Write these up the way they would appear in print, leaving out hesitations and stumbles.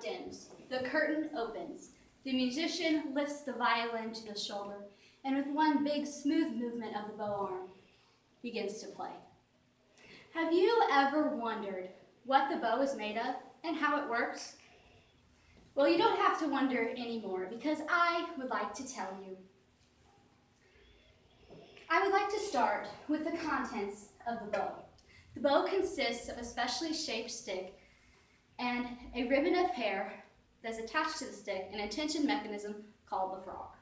light dims, the curtain opens. The musician lifts the violin to the shoulder, and with one big smooth movement of the bow arm, begins to play. Have you ever wondered what the bow is made of and how it works? Well, you don't have to wonder anymore because I would like to tell you. I would like to start with the contents of the bow. The bow consists of a specially shaped stick and a ribbon of hair that's attached to the stick and a tension mechanism called the frog.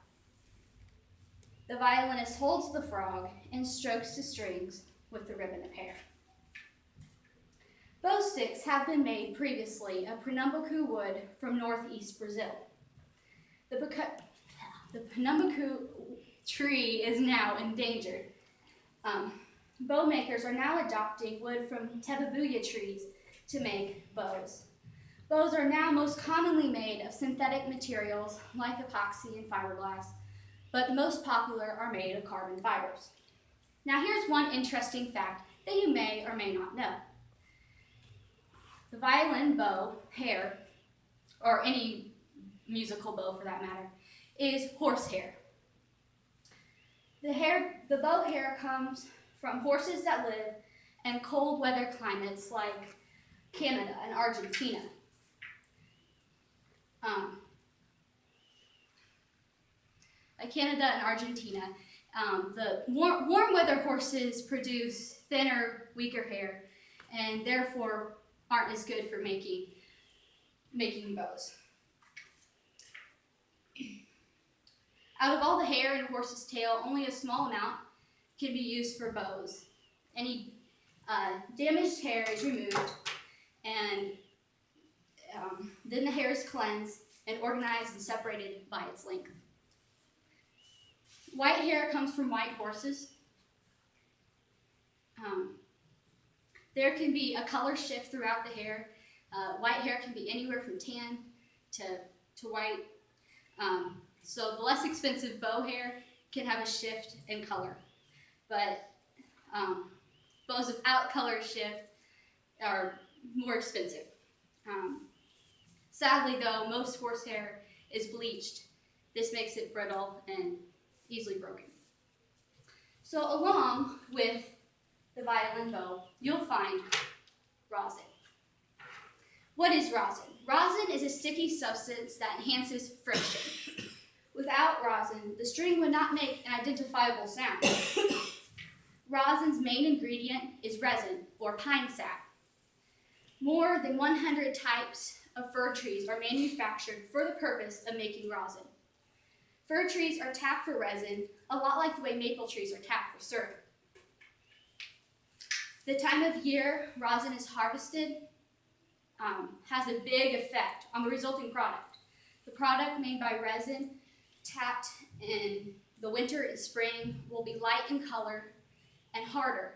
The violinist holds the frog and strokes the strings with the ribbon of hair. Bow sticks have been made previously of Pernambuco wood from northeast Brazil. The Pernambuco tree is now endangered. Bow makers are now adopting wood from tababuia trees to make bows. Bows are now most commonly made of synthetic materials like epoxy and fiberglass, but the most popular are made of carbon fibers. Now here's one interesting fact that you may or may not know. The violin bow hair, or any musical bow for that matter, is horsehair. The bow hair comes from horses that live in cold weather climates like Canada and Argentina. The warm weather horses produce thinner, weaker hair, and therefore aren't as good for making bows. Out of all the hair in a horse's tail, only a small amount can be used for bows. Any damaged hair is removed, and then the hair is cleansed and organized and separated by its length. White hair comes from white horses. There can be a color shift throughout the hair. White hair can be anywhere from tan to white. So the less expensive bow hair can have a shift in color. But bows without color shift are more expensive. Sadly though, most horsehair is bleached. This makes it brittle and easily broken. So along with the violin bow, you'll find rosin. What is rosin? Rosin is a sticky substance that enhances friction. Without rosin, the string would not make an identifiable sound. Rosin's main ingredient is resin, or pine sap. More than 100 types of fir trees are manufactured for the purpose of making rosin. Fir trees are tapped for resin, a lot like the way maple trees are tapped for syrup. The time of year rosin is harvested has a big effect on the resulting product. The product made by resin tapped in the winter and spring will be light in color and harder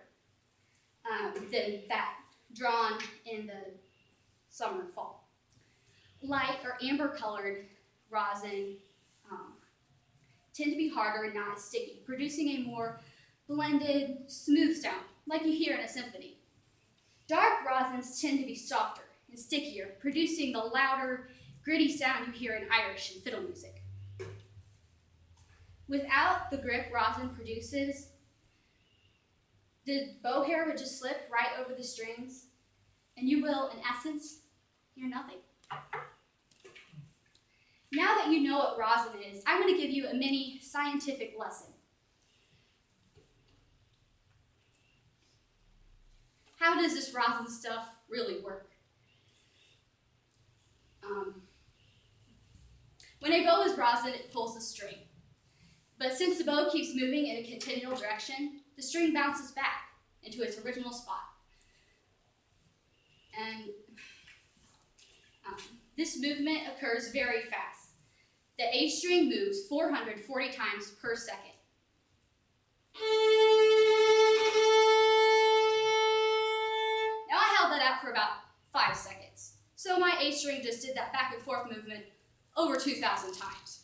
than that drawn in the summer and fall. Light or amber colored rosin tend to be harder and not as sticky, producing a more blended, smooth sound, like you hear in a symphony. Dark rosins tend to be softer and stickier, producing the louder, gritty sound you hear in Irish and fiddle music. Without the grip rosin produces, the bow hair would just slip right over the strings, and you will, in essence, hear nothing. Now that you know what rosin is, I'm going to give you a mini scientific lesson. How does this rosin stuff really work? When a bow is rosin, it pulls the string. But since the bow keeps moving in a continual direction, the string bounces back into its original spot. And this movement occurs very fast. The A string moves 440 times per second. Now I held that out for about 5 seconds. So my A string just did that back and forth movement over 2,000 times.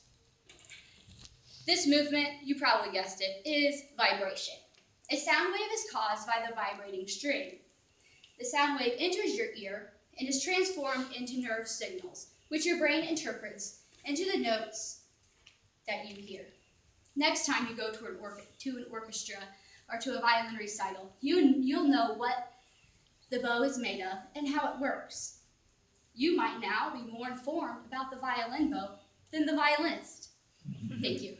This movement, you probably guessed it, is vibration. A sound wave is caused by the vibrating string. The sound wave enters your ear and is transformed into nerve signals, which your brain interprets into the notes that you hear. Next time you go to an orchestra or to a violin recital, you'll know what the bow is made of and how it works. You might now be more informed about the violin bow than the violinist. Thank you.